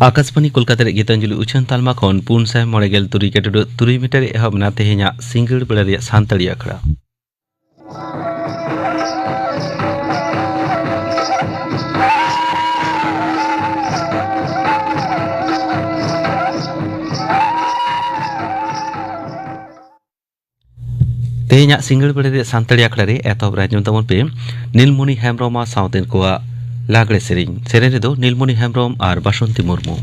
आकाशवाणी कोलकाता गीतांजलि उछन तालमा खन 493 मीटर एहबना तेहेኛ सिंगड़ बेड़ा रे सानताड़ी आखड़ा तेहेኛ सिंगड़ बेड़ा रे सानताड़ी आखड़ा रे एतहब राजम तमन पे नीलमणि हेम्ब्रम सावतेन कोआ लागड़े सेरेñ रे दो नीलमणि हेम्ब्रम और बासंती मुर्मू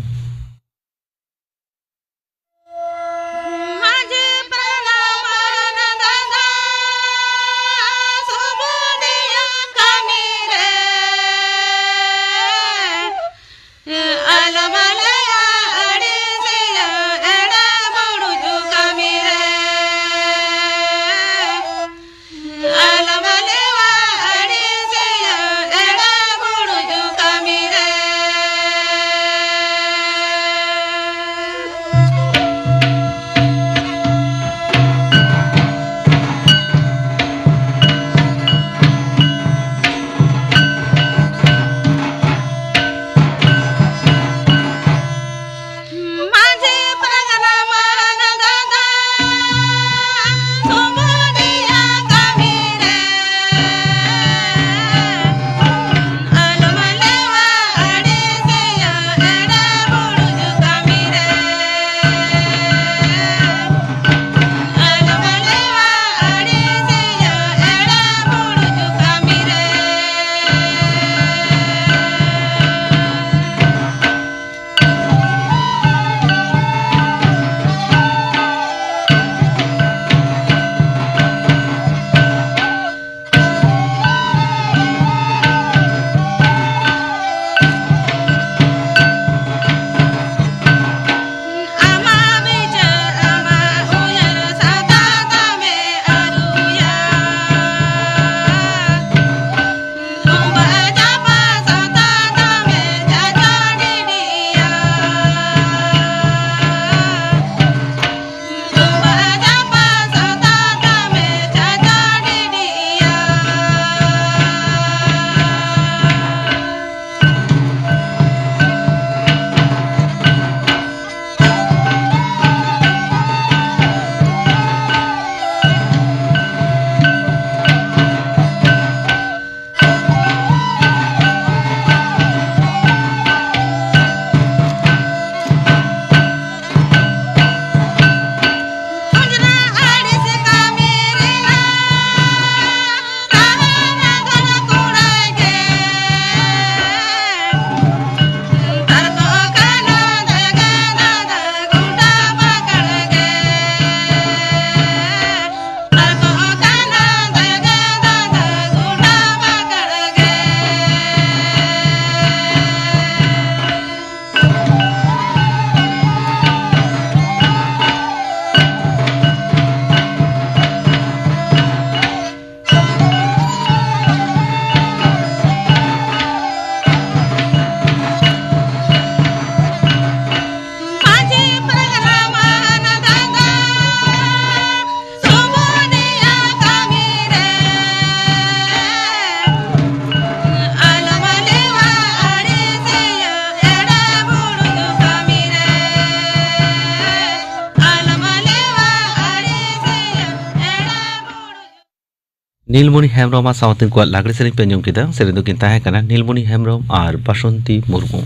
नीलमणि हेम्ब्रम सावतेन को लागड़े सेरेñ पे आंजम केदा सेरेñ दो किन ताहे कना नीलमणि हेम्ब्रम और बासंती मुर्मू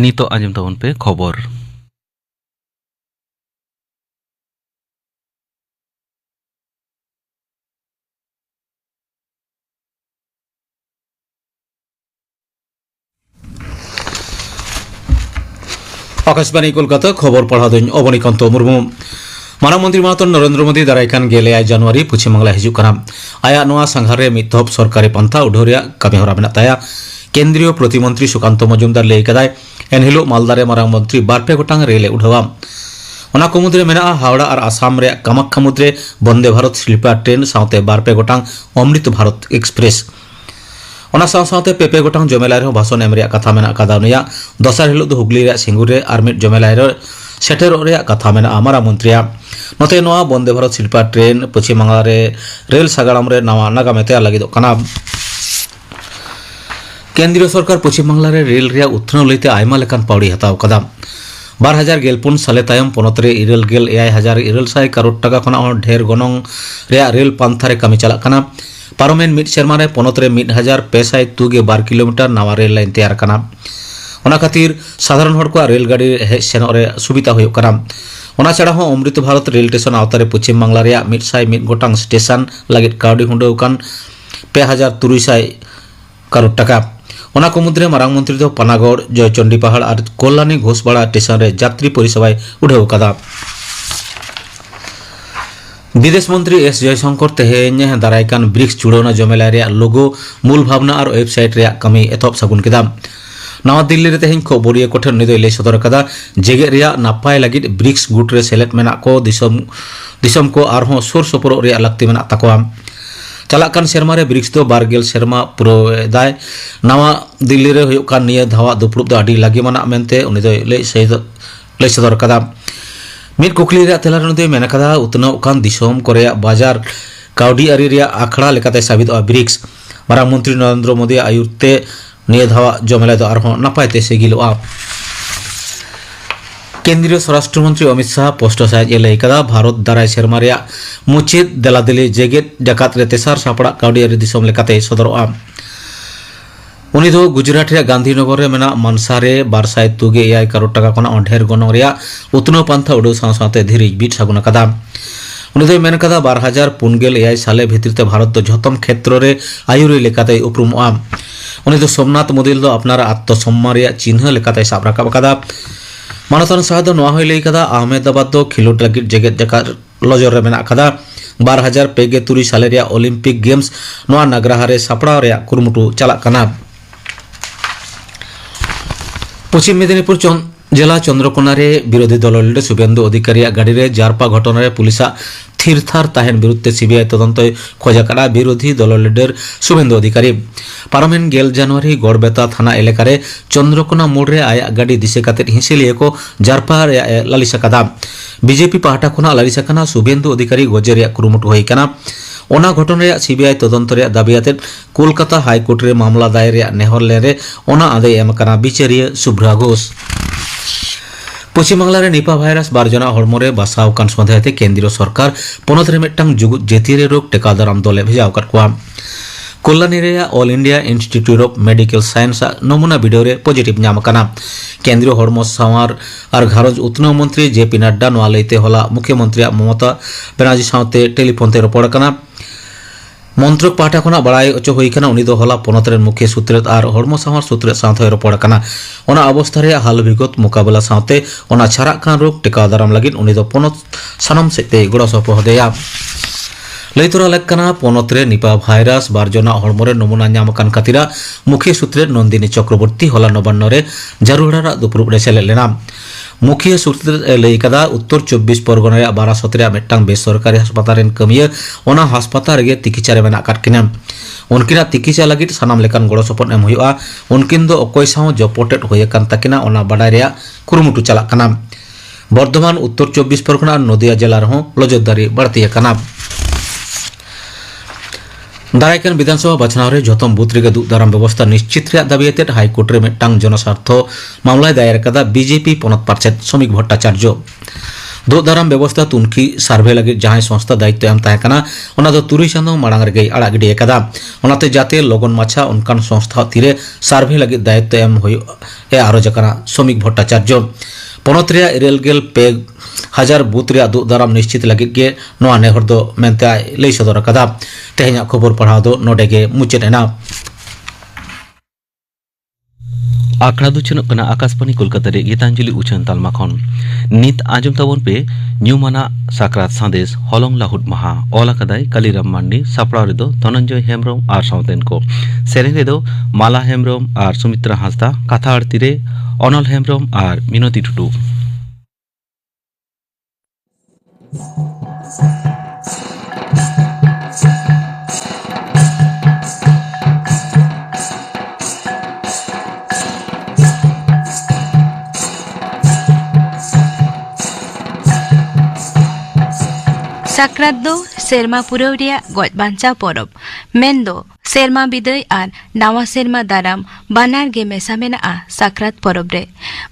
नितो आंजम तबन पे खबर आकाशवाणी कोलकाता खबर पढ़ा दिन अवनीकांत मुर्मू मानव मंत्री मातन नरेंद्र मोदी दारायकान गेले जनवरी पश्चिम बांगला हिजुकना आया नोआ संघार रे मिथप सरकारी पंथा उढोरिया कमी होरा मेना ताया केंद्रीय प्रतिमंत्री सुकांत मजुमदार लई कदाय एनहिलो मालदारे मारांग मंत्री बारपे गोटांग रेले उढावा ओना को मुद्रे मेना हावड़ा और आसाम रे Kamakhya मुद्रे Vande Bharat sleeper train साउते बारपे गोटांग Amrit Bharat express ओना साउते पेपे गोटांग जमेला रे भाषण एम रे कथा मेना कादा उनिया दसार हिलो दो हुगली रे सिंगुर रे आर मिट जमेला रे सेटेर रे कथा मेना आमारा मंत्रिया नोते नोआ वंदे भारत स्लीपर ट्रेन पश्चिम बांगला रे रेल सागाड़ाम रे नवा नागामेते लागिदो कना केंद्रीय सरकार पश्चिम बांगला रे रेल रे उत्थान लैते आयमा लेकान पावड़ी हताव कदा 2014 साले तायम पोनत रे 84,800 करोड़ टाका खना ढेर गनों रे रेल पांथा रे कमी चला कना पारमेन मिड शर्मा रे पोनत रे 1,502 किलोमीटर नवा रेल लाइन तैयार कना ओना खातिर साधारण हड़ को रेल गाड़ी हे सेनो रे सुविधा हुयो कना ओना छाड़ा हो अमृत भारत रेल स्टेशन आवतारे पश्चिम बांगला रे 101 गोटांग स्टेशन लागित कावडी हुंडो कान 2,300 करोड़ टाका ओना को मुद्रे मारांग मंत्री दो पनागढ़ जयचंडी पहाड़ और कल्याणी घोषबाड़ा स्टेशन रे यात्री परिसेवा उड़ाव कदा विदेश मंत्री एस जयशंकर तेहेñ दारायकान ब्रिक्स चुड़ौना जमेला रे लोगो मूल भावना और वेबसाइट रे कमी एथप सगुन केदा नवा दिल्ली रे तेहेñ खबरिया कोठर निदो ले सदर कदा जेगे रे नापाय लगित ब्रिक्स गुट रे सेलेक्ट मेना को दिसम को आरहों सुर सुपुर रे लगती मेना तकवा चलाकान शर्मा रे ब्रिक्स दो बारगेल शर्मा पुरो दाय नवा दिल्ली रे हुयो कान निया धावा दुपुरुब द अडी लागी मना मेनते उनी दो ले सदर कदा मिड कुकली रे तेला रे मेना कदा उतना कान दिसोम कोरिया बाजार काउडी अरी रे आखड़ा लेकाते साबित ब्रिक्स मारा मंत्री नरेंद्र मोदी आयुर्ते निया धावा जमेला दो आरहो नापायते सेगिलोआ केंद्रीय स्वराष्ट्र मंत्री अमित शाह पोस्ट साइज कदा भारत दाराय शर्मा रे मुचित देलादिली जेगेट जकात रे तेसार सापड़ा काउडी अरी दिसोम लेकाते सदरोआ उनी दो गुजरात रे गांधीनगर रे मेना मनसा रे 2,2 करोड़ टाका खना ढेर गनों रे उतनो पंथा उडो साथे धीरे बीट सगुन कदा उनी दो मेन कदा 2048 साले भितरते भारत दो झतम क्षेत्र रे आयुरी लेकाते उपरुमोआ उनी दो सोमनाथ मदिल दो अपनार आत्मसम्मान रे चिन्ह लेकाते साब राकाब कदा मानतान शाह दो नवा होई कदा अहमदाबाद दो खिलोट लगित जेगेत जकात लजर रे मेना कदा 2023 साले रे ओलंपिक गेम्स नवा नगराहा रे सापड़ा रे कुरुमुटु चला कना पश्चिम मेदिनीपुर जिला चंद्रकोना रे विरोधी दल लीडर शुभेंदु अधिकारी गाड़ी रे जारपा घटना रे पुलिस थिर थार ताहेन विरुद्ध सीबीआई तदंत खोजा करा विरोधी दल लीडर शुभेंदु अधिकारी पारमेन 11 जनवरी गड़बेता थाना एलाका रे चंद्रकोना मोड़ रे आया गाड़ी दिसे काते हिंसिलिए को जारपा रे लालिसा कदा बीजेपी पाहटा खुना लालिसा कना शुभेंदु अधिकारी गजे रे कुरुमुटु होई कना ओना घटना रे सीबीआई तदंत रे दाबियाते कोलकाता हाईकोर्ट रे मामला दायर रे नेहर ले रे ओना आदे एम कना बिचारिया शुभ्रा घोष पश्चिम बांगला रे निपा भाइरस 12 जना हड़मोरे बासाव कान सन्देहते केंद्रीय सरकार पोनत रे मिट्टांग जुगुत जेतिरे रोग टेकादाराम दले भेजाव कर कोआ कल्याणी रे all India institute of medical science नमूना वीडियो रे पॉजिटिव नाम कना केंद्रीय हड़मो सावार और घारज उत्नो मंत्री जेपी नड्डा नवा लैते होला मुख्यमंत्री ममता बनर्जी साथे टेलीफोन ते रपड़ कना मंत्रक पाटा खना बड़ाई अचो होई कना उनी दो होला पोनत रे मुख्य सूत्रेत और हड़मो सावार सूत्रेत साथे रपड़ कना ओना अवस्था रे हाल विगत मुकाबला साथे ओना छारा कान रोग टेकादाराम लगिन उनी दो पोनत सनम सेते गड़ो सपोहदेया लैतरा लेकना पोनत रे निपा भाइरस 12 जना हड़मोरे नमूना नाम कान खातिरा मुख्य सूत्रे नंदिनी चक्रवर्ती होला नबान्न रे जारुहड़ा दुपुरुब रे सेले लेना मुख्य सूत्रे लई कदा उत्तर 24 परगना रे 12 मिट्टांग बेसरकारी अस्पताल रेन कमिया ओना अस्पताल रे तिकिचा रे मेना काटकिना उनकिना तिकिचा लगित सनाम लेकान गड़ो सपोर्ट एम हुआ उनकिन दो अकोय साव जपोटेट होय कान तकिना ओना बाडाय रे कुरुमुटु चला कना बर्धमान उत्तर 24 परगना नदिया जिला रहो लजदारी बढ़ती कना दारायकान विधानसभा बचनाव रे जतम बूथ रे दाराम व्यवस्था निश्चित रे दाबियाते हाईकोर्ट रे मिट्टांग जनस्वार्थ मामला दायर कदा बीजेपी पोनत पार्षद श्रमिक भट्टाचार्य दो दाराम व्यवस्था तुनकी सर्वे लगे जहां संस्था दायित्व एम ताहेकना ओना दो 3 चांदो मांग रे आड़ा गिडी कदा ओनाते जाते लगन माछा उनकान संस्था तीरे सर्वे लगे दायित्व एम होय ए आरोजकना श्रमिक भट्टाचार्य पोनत रे 9000 बूथ रे दो दाराम निश्चित लगे गे नोआ नेहर दो मेनते लई सदर कदा तेहेना खबर पढ़ाव दो नोडेगे मुचेना आखड़ा दो चनक कना आकाशवाणी कोलकाता रे गीतांजलि उछन तालमा खन नित आजम तबन पे न्यूमाना साकरात संदेश हलंग लाहुट महा ओला कदाई कालीराम मांडी सापड़ा रे दो धनंजय हेमब्रम आर साउतेन को सेरें रे दो माला हेमब्रम आर सुमित्रा हांसदा कथा आरती रे अनल हेमब्रम आर मिनती टुटू साक्रात दो सेरमा पुरव रिया गज बांचा परब मेनदो सेरमा बिदय आर नावा सेरमा दाराम बानार गे मेसा मेना साक्रात परब रे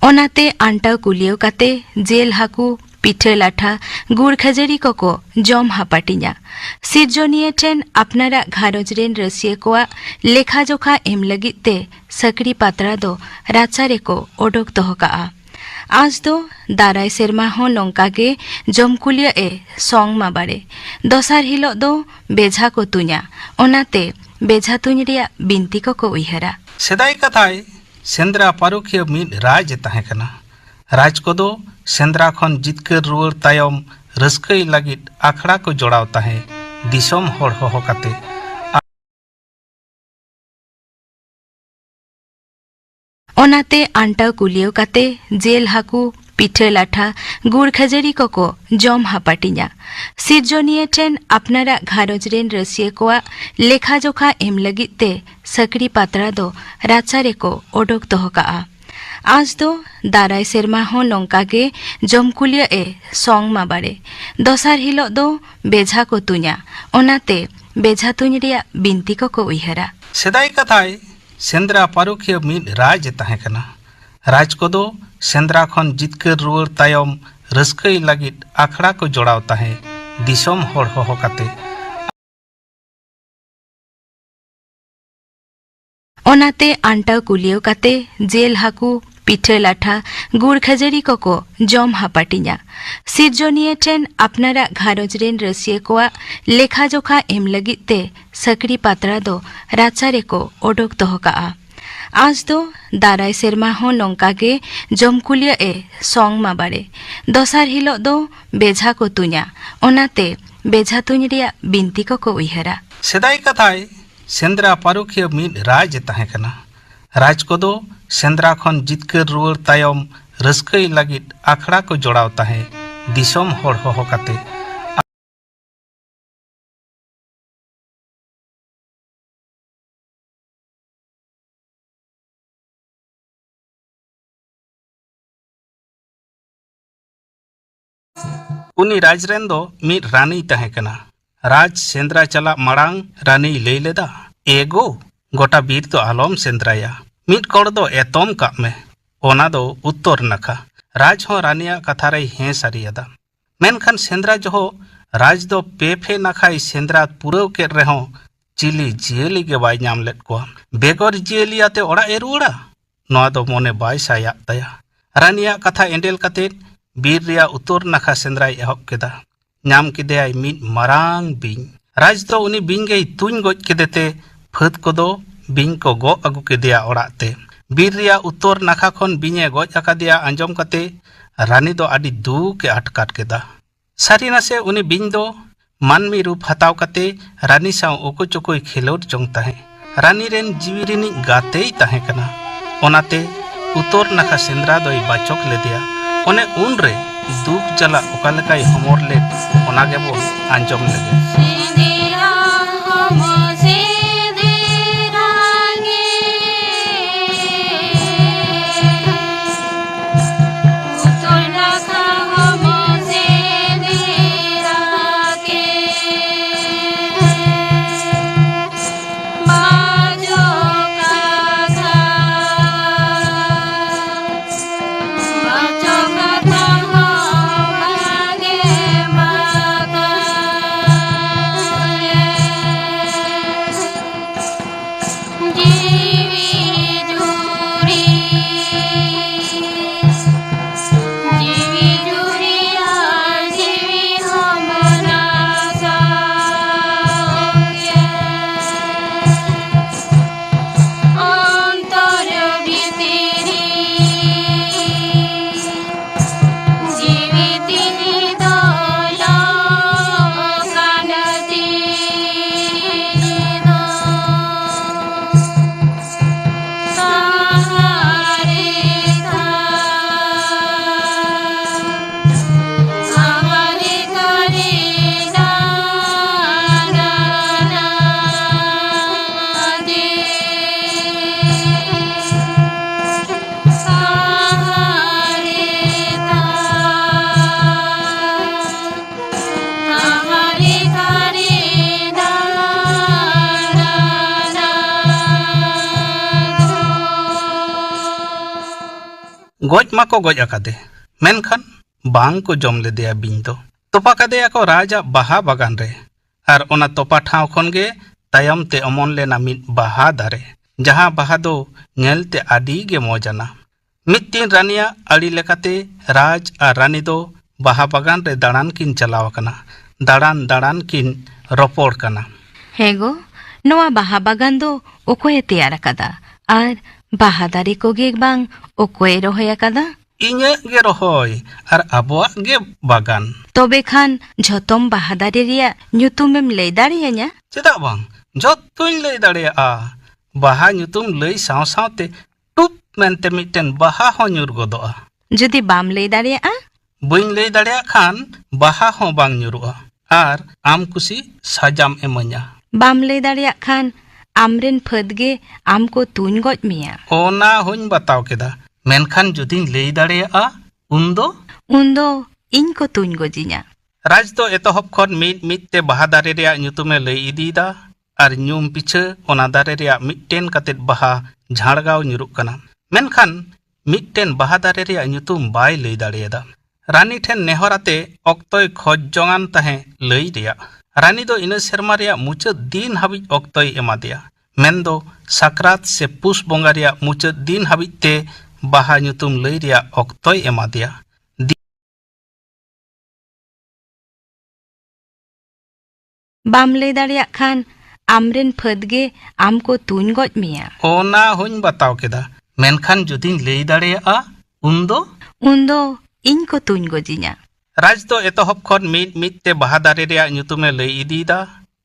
ओनाते आंटा कुलियो काते जेल हाकू पिठे लाठा गुड़ खजरी को जम हापाटिया सिरजनिया ठेन अपनारा घारोज रेन रसिया कोआ लेखा जोखा एम लगिते सकड़ी पात्रा दो राचारे को ओडोक दोहका आज दो दाराय सेरमा हो नोंका गे जमकुलिया ए सोंग मा बारे दोसार हिलो दो बेझा को तु냐 ओनाते बेझा तुñ रिया बिनती को उइहरा सेदाय कथाय सेंद्रा पारुखिया मिद राज ताहे कना राज को दो सेंद्रा खन जितकर रुआर तायम रस्कई लगित आखड़ा को जोड़ाव ताहे दिसोम होड़ हो काते ओनाते आंटा कुलियो काते जेल हाकू पिठे लाठा गुड़ खजरी को जम हापाटिया सिरजनिया ठेन अपनारा घारोज रेन रसिया कोआ लेखा जोखा एम लगिते सकड़ी पात्रा दो राचारे को ओडोक दोहका आज दो दाराय सेरमा हो नोंका गे जमकुलिया ए सोंग मा बारे दोसार हिलो दो बेझा को तु냐 ओनाते बेझा तुñ रिया बिनती को उइहरा सेदाय कथाय सेंद्रा पारुखिया मिद राज ताहे कना राज को दो सेंद्रा खन जितकर रुआर तायम रस्कई लगित आखड़ा को जोड़ाव ताहे दिसोम होड़ हो काते ओनाते आंटा कुलियो काते जेल हाकू पिठे लाठा गुड़ खजरी को जम हापाटिया सिरजनिया ठेन अपनारा घारोज रेन रसिया कोआ लेखा जोखा एम लगिते सकड़ी पात्रा दो राचारे को ओडोक दोहका आज दो दाराय सेरमा हो नोंका गे जमकुलिया ए सोंग मा बारे दोसार हिलो दो बेझा को तु냐 ओनाते बेझा तुñ रिया बिनती को उइहरा सेदाय कथाय सेंद्रा पारुखिया मिद राज ताहे कना राज को दो सेंद्रा खन जितकर रुआर तायम रस्कई लगित आखड़ा को जोड़ाव ताहे दिसोम होड़ हो काते उनी राज रेन दो मिद रानी ताहे कना राज सेंद्रा चला मड़ांग रानी लई लेदा एगो गोटा बीर तो आलम सेंद्राया मिद कोड़ दो एतोम काप में ओना दो उत्तर नखा राज हो रानिया कथा रे हे सारियादा मेनखान सेंद्रा जो राज दो पेफे नखाई सेंद्रा पुरव के रहो चिली जियली के बाय नाम लेट को बेगर जियली आते ओड़ा ए रुड़ा नोआ दो मोने बाय साया तया रानिया कथा एंडेल कते बीर रिया उत्तर नखा सेंद्राय एहब केदा नाम किदेयाय मिद मारांग बिंग राज दो उनी बिंगे तुñ गoj केदेते फत को दो बिंग को गो अगु केदेया ओड़ाते बीर रिया उत्तर नाखा खन बिंगे गoj अकादिया आंजम कते रानी दो आदि दुख के अटकाट केदा सारी नासे उनी बिंग दो मानमी रूप हताव कते रानी साव ओको चोकोय खेलोड जोंग ताहे रानी रेन जीवी रिनी गातेई ताहे कना ओनाते उत्तर नाखा सेंद्रा दोय बाचक लेदिया ओने उन रे दुख जला ओकालेकाय हमर ले ओनागे बो आंजम लेगे गज माको गज अकादे मेनखान बांग को जम लेदेया बिन दो तोपा कदेया को राजा बाहा बागान रे आर ओना तोपा ठाव खन गे तायम ते अमन लेना मिद बाहा दारे जहां बाहा दो नेलते आडी गे मौजाना मित्तीन रानिया अड़ी लेकाते राज आर रानी दो बाहा बागान रे दाड़ान किन चलाव कना दाड़ान दाड़ान किन रपोड़ कना हेगो नोआ बाहा बागान दो ओकोए तैयार अकादा आर बाहा दारे कोगे बांग ओकोए रोहय अकादा इnye गे रोहय आर आबोआ गे बागान तोबे खान झोतम बाहा दारे रिया ᱧᱩᱛᱩᱢᱮᱢ ᱞᱟᱹᱭ ᱫᱟᱲᱮᱭᱟᱹᱧᱟ चेदाक बांग जतोኝ लई दाड़ेया बाहा ᱧᱩᱛᱩᱢ लई साव सावते टुप मेनते मिटन बाहा हो ᱧᱩᱨ गदोआ जुदि बाम ᱞᱟᱹᱭ ᱫᱟᱲᱮᱭᱟᱜᱼᱟ बई लई दाड़ेया खान बाहा हो बांग ᱧᱩᱨᱩᱜᱼᱟ आर आम कुसी साजाम एमanya बाम ᱞᱟᱹᱭ ᱫᱟᱲᱮᱭᱟᱜ खान आमरेन फदगे आमको तुñ गज मिया ओना होñ बताव केदा मेनखान जुदिन लई दाड़ेया उन्दो उन्दो ᱤᱧ को तुñ गजिñा राज दो एतहब खन मिद ते बाहा दारे रेया ᱧᱩᱛᱩᱢᱮ लई इदीदा आर ᱧᱩᱢ पिछे ओना दारे रेया मिटटेन कतेत बाहा झाड़गाव ᱧᱩᱨᱩᱜ कना मेनखान मिटटेन बाहा दारे रेया ᱧᱩᱛᱩᱢ बाय लई दाड़ेयदा रानी ठेन नेहराते अक्तोय खोज जोंगान ताहे लई रेया रानी दो इना सेरमा रेया मुचाद दिन हाबिज अक्तोय एमादेया मेनदो साक्रात से पुस बोंगा रेया मुचाद दिन हाबिज ते बाहा ᱧᱩᱛᱩᱢ लई रेया अक्तोय एमादेया बाम ᱞᱟᱹᱭ ᱫᱟᱲᱮᱭᱟᱜ खान आमरेन फदगे आमको तुñ गज मिया ओना होñ बताव केदा मेनखान जुदिन लई दाड़ेया उन्दो उन्दो ᱤᱧ को तुñ गजिñा राज दो एतहब खन मिद ते बाहा दारे रेया ᱧᱩᱛᱩᱢᱮ लई इदीदा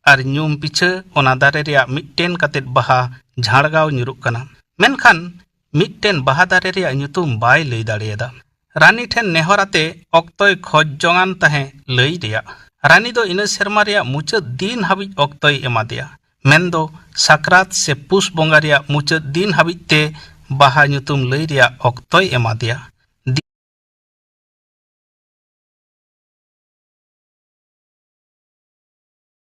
आर ᱧᱩᱢ पिछे ओना दारे रेया मिटटेन कतेत बाहा झाड़गाव ᱧᱩᱨᱩᱜ कना मेनखान मिटटेन बाहा दारे रेया ᱧᱩᱛᱩᱢ बाय लई दाड़ेयदा रानी ठेन नेहराते अक्तोय खोज जोंगान ताहे लई रेया रानी दो इना सेरमा रेया मुचाद दिन हाबिज अक्तोय एमादेया मेनदो साक्रात से पुस बोंगा रेया मुचाद दिन हाबिज ते बाहा ᱧᱩᱛᱩᱢ लई रेया अक्तोय एमादेया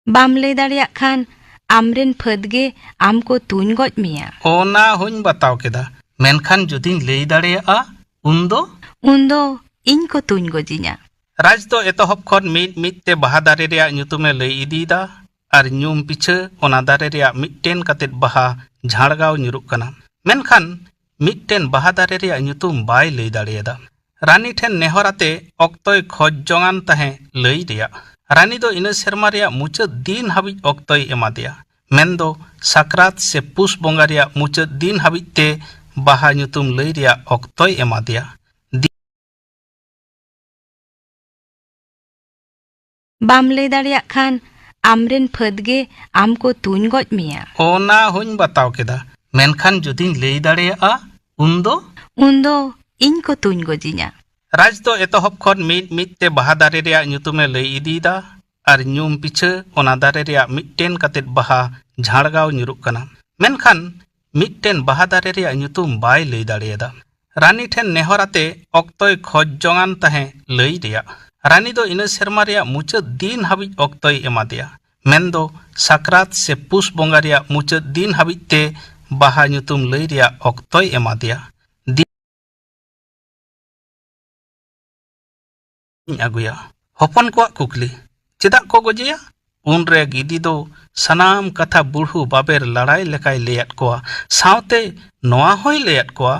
बाम ᱞᱟᱹᱭ ᱫᱟᱲᱮᱭᱟᱜ खान आमरेन फदगे आमको तुñ गज मिया ओना होñ बताव केदा मेनखान जुदिन लई दाड़ेया उन्दो उन्दो ᱤᱧ को तुñ गजिñा राज दो एतहब खन मिद ते बाहा दारे रेया ᱧᱩᱛᱩᱢᱮ लई इदीदा आर ᱧᱩᱢ पिछे ओना दारे रेया मिटटेन कतेत बाहा झाड़गाव ᱧᱩᱨᱩᱜ कना मेनखान मिटटेन बाहा दारे रेया ᱧᱩᱛᱩᱢ बाय लई दाड़ेयदा रानी ठेन नेहराते अक्तोय खोज जोंगान ताहे लई रेया रानी दो इना सेरमा रेया मुचाद दिन हाबिज अक्तोय एमादेया मेनदो साक्रात से पुस बोंगा रेया मुचाद दिन हाबिज ते बाहा ᱧᱩᱛᱩᱢ लई रेया अक्तोय एमादेया बाम ᱞᱟᱹᱭ ᱫᱟᱲᱮᱭᱟᱜ खान आमरेन फदगे आमको तुñ गज मिया ओना होñ बताव केदा मेनखान जुदिन लई दाड़ेया उन्दो उन्दो ᱤᱧ को तुñ गजिñा राज दो एतहब खन मिद ते बाहा दारे रेया ᱧᱩᱛᱩᱢᱮ लई इदीदा आर ᱧᱩᱢ पिछे ओना दारे रेया मिटटेन कतेत बाहा झाड़गाव ᱧᱩᱨᱩᱜ कना मेनखान मिटटेन बाहा दारे रेया ᱧᱩᱛᱩᱢ बाय लई दाड़ेयदा रानी ठेन नेहराते अक्तोय खोज जोंगान ताहे लई रेया रानी दो इना सेरमा रेया मुचाद दिन हाबिज अक्तोय एमादेया मेनदो साक्रात से पुस बोंगा रेया मुचाद दिन हाबिज ते बाहा ᱧᱩᱛᱩᱢ लई रेया अक्तोय एमादेया अगुया हपन को कुकली चेदा को गजेया उनरे गिदी दो सनाम कथा बुढ़ू बाबेर लड़ाई लेकाय लेयात कोआ सावते नोआ होय लेयात कोआ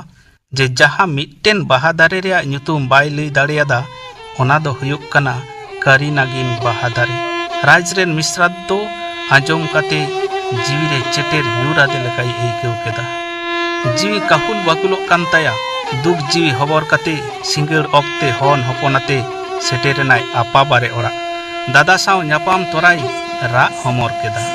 जे जहां मिटटेन बाहा दारे रेया ᱧᱩᱛᱩᱢ बाय लई दाड़ेयदा ओना दो हुयुक कना करी नागिन बाहा दारे राज रेन मिश्रा दो आजम काते जीवी रे चेटेर यूरा दे लेकाय एकेव केदा जीवी काहुल बाकुलो कान ताया दुख जीवी हबर काते सिंगेर अक्ते हन हपनाते सेटेरनाय आपा बारे ओरा दादा साव ᱧᱟᱯᱟᱢ तोराई रा हमर केदा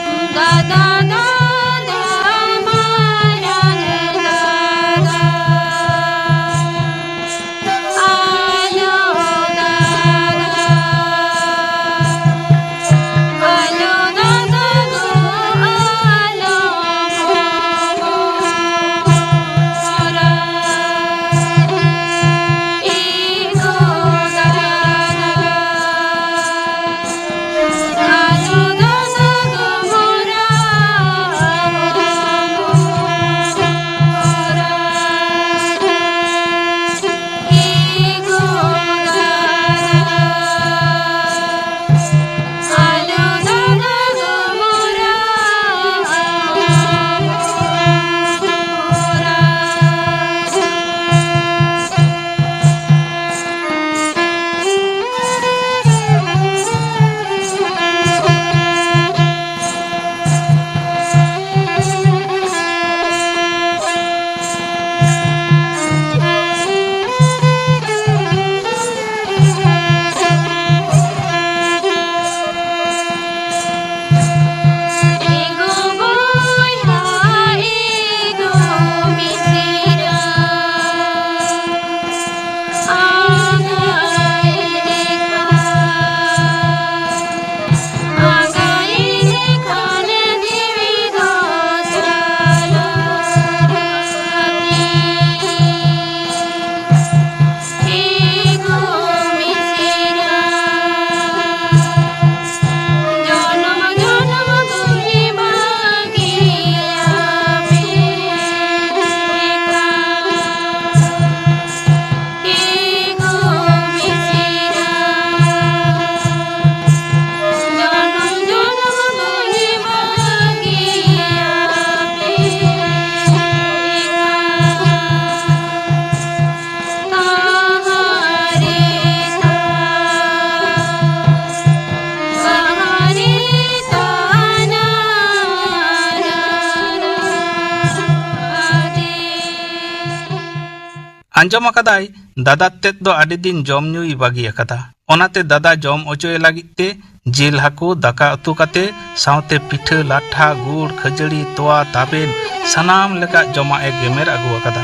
आंजम अकादाय दादा तेद दो आदि दिन जम ᱧᱩᱭ बागी अकादा ओनाते दादा जम ओचोय लागित ते जिल हाकू दाका उतु काते सावते पिठा लाठा गुड़ खजड़ी तोआ ताबेन सनाम लेका जमा ए गेमेर अगु अकादा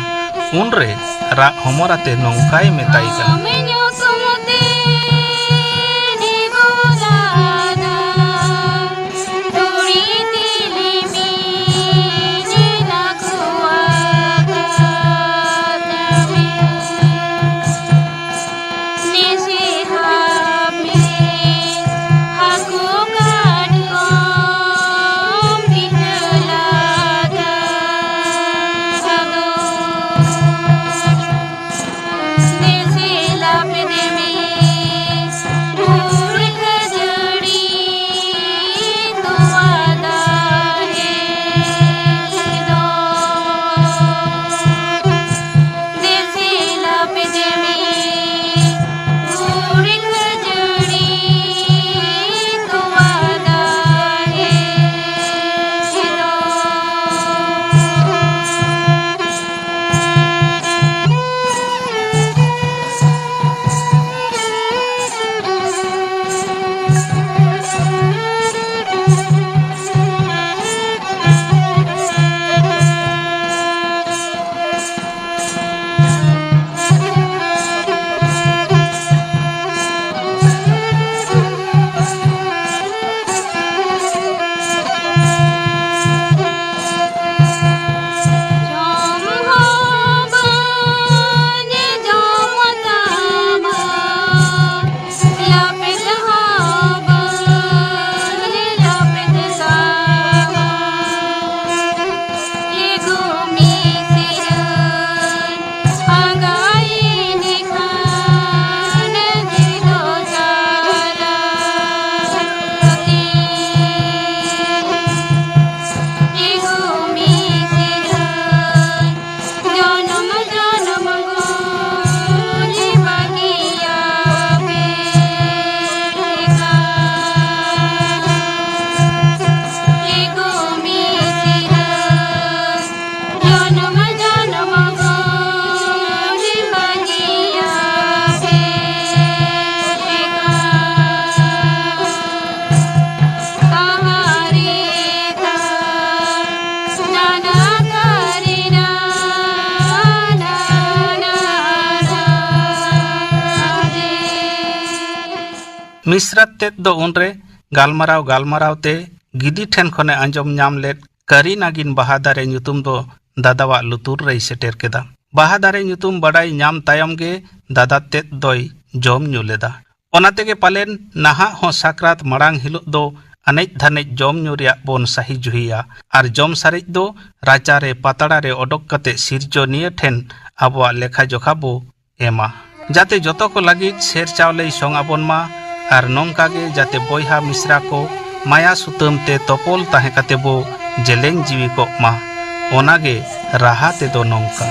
उनरे रा हमराते नोंकाय मेताई का मिश्रा तेद दो उनरे गालमराव ते गिदी ठेन खने आंजम नाम लेद करी नागिन बहादारे ᱧᱩᱛᱩᱢ दो दादावा लुतुर रे सेटेर केदा बहादारे ᱧᱩᱛᱩᱢ बडाई नाम तायम गे दादा तेद दोय जम ᱧᱩ लेदा ओनाते गे पालेन नाहा हो साक्रात मरांग हिलो दो अनेक धनेक जम ᱧᱩ रिया बोन सही जुहिया आर जम सारेज दो राजा रे पातड़ा रे ओडक कते सिरजनिया ठेन आबोआ लेखा जोखा बो एमा जाते जतो को लागित शेर चावले संग आबोन मा आर नोंका गे जाते बोयहा मिश्रा को माया सुतम ते तोपोल ताहे काते बो jeleng jiwi kok ma onage raha tedo nongka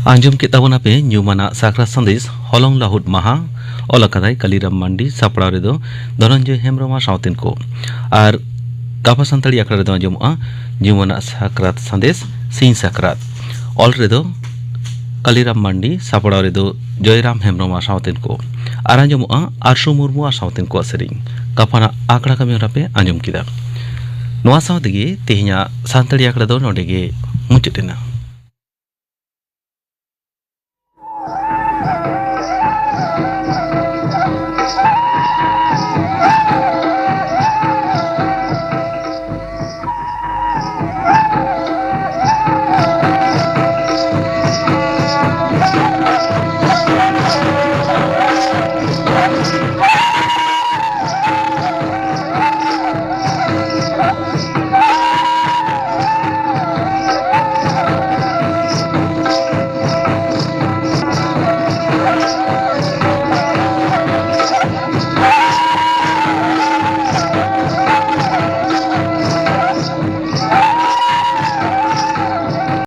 Anjum kita tabona pe nyumana sakrat sandesh holong lahut maha olakadai kaliram mandi sapra redo Dhananjay Hembroma sautin ko ar gapa santali akra redo anjum nyumana sakrat sandesh sin sakrat ol redo kaliram mandi sapra redo Joyram Hembroma sautin ko ar anjum Arshu Murmu sautin ko sering kapana akra kami ora pe anjum kita noa saw dege tehnya santali akra do nodege mucetena